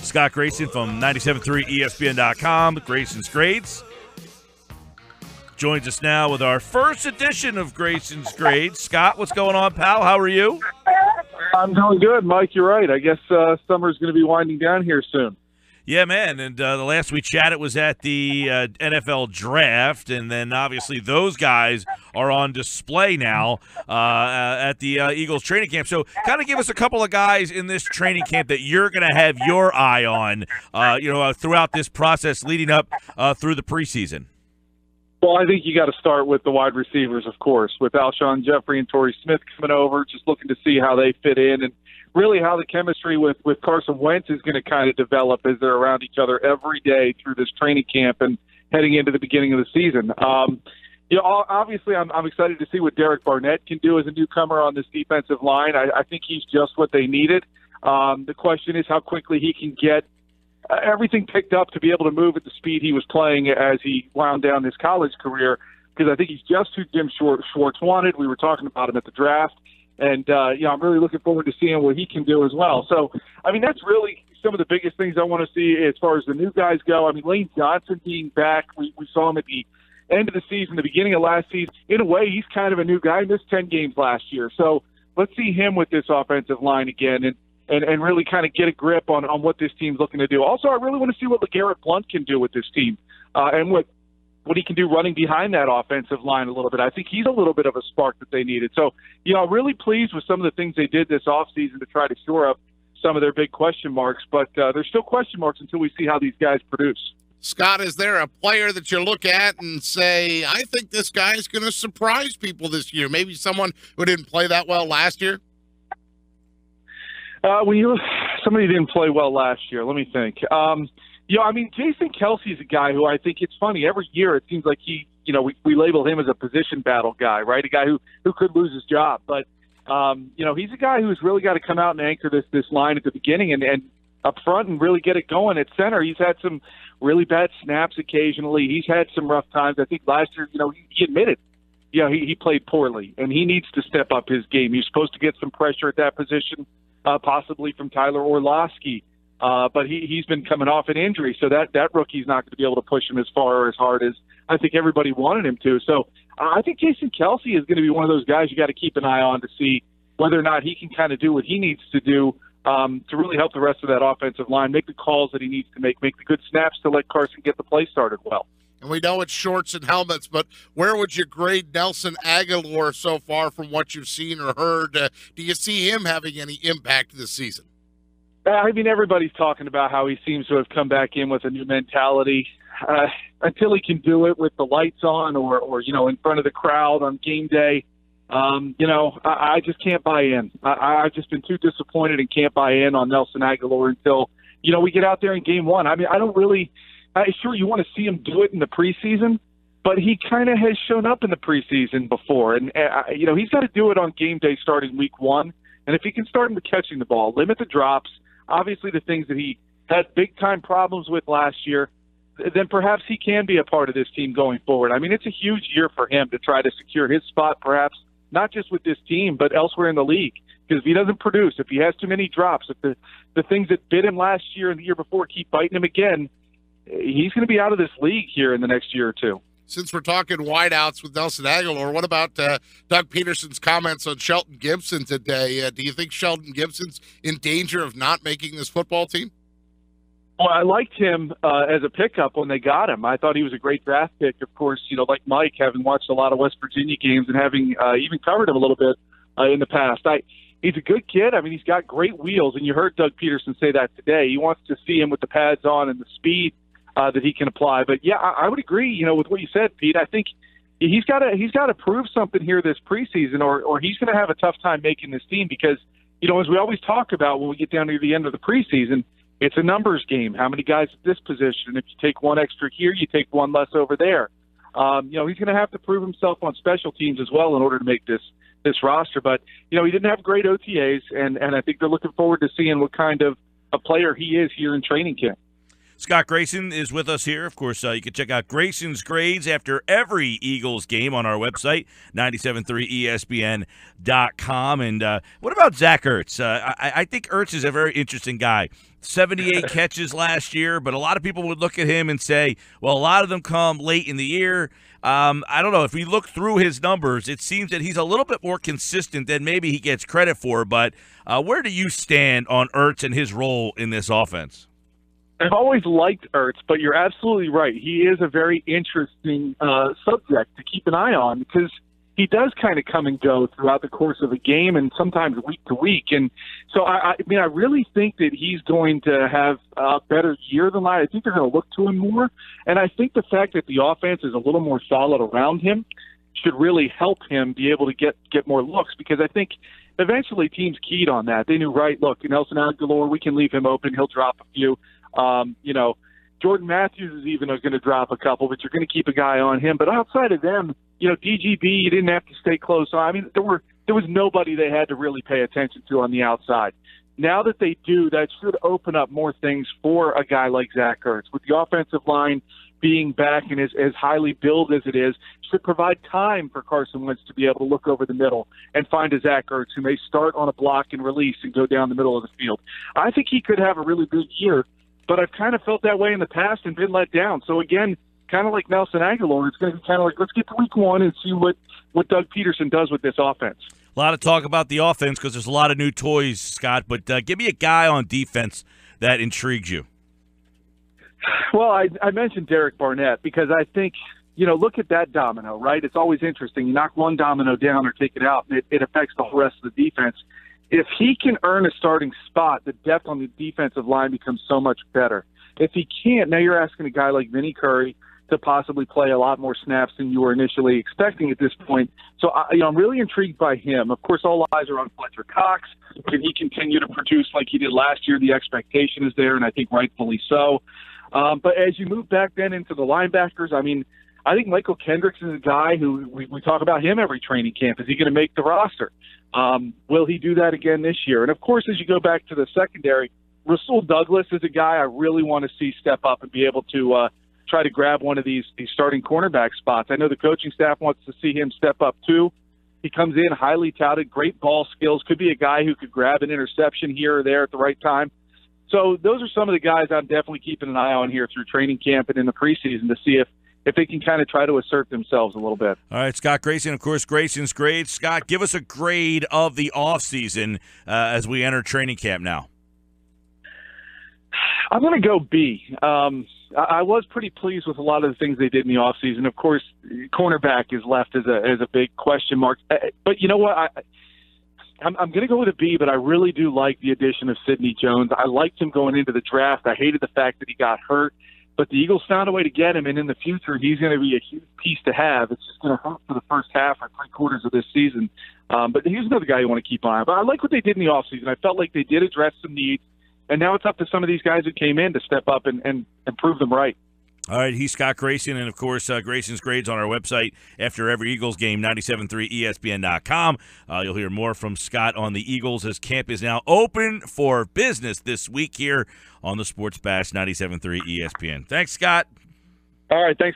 Scott Grayson from 97.3 ESPN.com, Grayson's Grades. Joins us now with our first edition of Grayson's Grades. Scott, what's going on, pal? How are you? I'm doing good, Mike. You're right. I guess summer's going to be winding down here soon. Yeah, man, and the last we chatted was at the NFL Draft, and then obviously those guys are on display now at the Eagles training camp. So kind of give us a couple of guys in this training camp that you're going to have your eye on, throughout this process leading up through the preseason. Well, I think you got to start with the wide receivers, of course, with Alshon Jeffrey and Torrey Smith coming over, just looking to see how they fit in and really how the chemistry with Carson Wentz is going to kind of develop as they're around each other every day through this training camp and heading into the beginning of the season. Obviously, I'm excited to see what Derek Barnett can do as a newcomer on this defensive line. I think he's just what they needed. The question is how quickly he can get everything picked up to be able to move at the speed he was playing as he wound down his college career, because I think he's just who Jim Schwartz wanted. We were talking about him at the draft, and I'm really looking forward to seeing what he can do as well. So, I mean, that's really some of the biggest things I want to see as far as the new guys go. I mean, Lane Johnson being back, we saw him at the end of the season, the beginning of last season. In a way, he's kind of a new guy. He missed 10 games last year. So let's see him with this offensive line again and really kind of get a grip on what this team's looking to do. Also, I really want to see what LeGarrette Blount can do with this team and what he can do running behind that offensive line a little bit. I think he's a little bit of a spark that they needed. So, I'm really pleased with some of the things they did this offseason to try to shore up some of their big question marks. But there's still question marks until we see how these guys produce. Scott, is there a player that you look at and say, I think this guy's going to surprise people this year? Maybe someone who didn't play that well last year? Somebody didn't play well last year. Let me think. Jason Kelce is a guy who I think it's funny. Every year it seems like we label him as a position battle guy, right? A guy who could lose his job. But, he's a guy who's really got to come out and anchor this line at the beginning and up front and really get it going at center. He's had some really bad snaps occasionally. He's had some rough times. I think last year, he admitted, he played poorly, and he needs to step up his game. He's supposed to get some pressure at that position, possibly from Tyler Orlovsky. But he's been coming off an injury, so that rookie's not going to be able to push him as far or as hard as I think everybody wanted him to. So I think Jason Kelce is going to be one of those guys you got to keep an eye on to see whether or not he can kind of do what he needs to do to really help the rest of that offensive line, make the calls that he needs to make the good snaps to let Carson get the play started well. And we know it's shorts and helmets, but where would you grade Nelson Agholor so far from what you've seen or heard? Do you see him having any impact this season? I mean, everybody's talking about how he seems to have come back in with a new mentality. Until he can do it with the lights on or in front of the crowd on game day, I just can't buy in. I've just been too disappointed and can't buy in on Nelson Agholor until, we get out there in game one. I mean, I don't really – sure, you want to see him do it in the preseason, but he kind of has shown up in the preseason before. And, he's got to do it on game day starting week one. And if he can start him with catching the ball, limit the drops, obviously the things that he had big-time problems with last year, then perhaps he can be a part of this team going forward. I mean, it's a huge year for him to try to secure his spot, perhaps not just with this team, but elsewhere in the league. Because if he doesn't produce, if he has too many drops, if the things that bit him last year and the year before keep biting him again, he's going to be out of this league here in the next year or two. Since we're talking wideouts with Nelson Agholor, what about Doug Peterson's comments on Shelton Gibson today? Do you think Shelton Gibson's in danger of not making this football team? Well, I liked him as a pickup when they got him. I thought he was a great draft pick. Of course, like Mike, having watched a lot of West Virginia games and having even covered him a little bit in the past. He's a good kid. I mean, he's got great wheels, and you heard Doug Peterson say that today. He wants to see him with the pads on and the speed that he can apply. But, yeah, I would agree, with what you said, Pete. I think he's got to prove something here this preseason or he's going to have a tough time making this team because, as we always talk about when we get down to the end of the preseason, it's a numbers game. How many guys at this position? If you take one extra here, you take one less over there. He's going to have to prove himself on special teams as well in order to make this roster. But, he didn't have great OTAs, and I think they're looking forward to seeing what kind of a player he is here in training camp. Scott Grayson is with us here. Of course, you can check out Grayson's grades after every Eagles game on our website, 973ESPN.com. And what about Zach Ertz? I think Ertz is a very interesting guy. 78 catches last year, but a lot of people would look at him and say, well, a lot of them come late in the year. I don't know. If we look through his numbers, it seems that he's a little bit more consistent than maybe he gets credit for. But where do you stand on Ertz and his role in this offense? I've always liked Ertz, but you're absolutely right. He is a very interesting subject to keep an eye on because he does kind of come and go throughout the course of a game and sometimes week to week. And so, I mean, I really think that he's going to have a better year than last. I think they're going to look to him more. And I think the fact that the offense is a little more solid around him should really help him be able to get more looks, because I think eventually teams keyed on that. They knew, right, look, Nelson Aguilar, we can leave him open. He'll drop a few. Jordan Matthews is even going to drop a couple, but you're going to keep a guy on him. But outside of them, DGB, you didn't have to stay close. I mean, there was nobody they had to really pay attention to on the outside. Now that they do, that should open up more things for a guy like Zach Ertz. With the offensive line being back and as highly billed as it is, should provide time for Carson Wentz to be able to look over the middle and find a Zach Ertz who may start on a block and release and go down the middle of the field. I think he could have a really good year, but I've kind of felt that way in the past and been let down. So, again, kind of like Nelson Aguilar, it's going to be kind of like, let's get to week one and see what Doug Peterson does with this offense. A lot of talk about the offense because there's a lot of new toys, Scott, but give me a guy on defense that intrigues you. Well, I mentioned Derek Barnett because I think, look at that domino, right? It's always interesting. You knock one domino down or take it out, and it affects the whole rest of the defense. If he can earn a starting spot, the depth on the defensive line becomes so much better. If he can't, now you're asking a guy like Vinny Curry to possibly play a lot more snaps than you were initially expecting at this point. So, I'm really intrigued by him. Of course, all eyes are on Fletcher Cox. Can he continue to produce like he did last year? The expectation is there, and I think rightfully so. But as you move back then into the linebackers, I mean, I think Michael Kendricks is a guy who we talk about him every training camp. Is he going to make the roster? Will he do that again this year? And, of course, as you go back to the secondary, Rasul Douglas is a guy I really want to see step up and be able to try to grab one of these starting cornerback spots. I know the coaching staff wants to see him step up too. He comes in highly touted, great ball skills, could be a guy who could grab an interception here or there at the right time. So those are some of the guys I'm definitely keeping an eye on here through training camp and in the preseason to see if they can kind of try to assert themselves a little bit. All right, Scott Grayson, of course, Grayson's grades. Scott, give us a grade of the offseason as we enter training camp now. I'm going to go B. I was pretty pleased with a lot of the things they did in the offseason. Of course, cornerback is left as a big question mark. But you know what? I'm going to go with a B, but I really do like the addition of Sidney Jones. I liked him going into the draft. I hated the fact that he got hurt. But the Eagles found a way to get him, and in the future, he's going to be a huge piece to have. It's just going to hurt for the first half or three-quarters of this season. But he's another guy you want to keep an eye on. But I like what they did in the offseason. I felt like they did address some needs. And now it's up to some of these guys who came in to step up and prove them right. All right, he's Scott Grayson, and, of course, Grayson's grades on our website after every Eagles game, 973ESPN.com. You'll hear more from Scott on the Eagles as camp is now open for business this week here on the Sports Bash 973 ESPN. Thanks, Scott. All right, thanks, guys.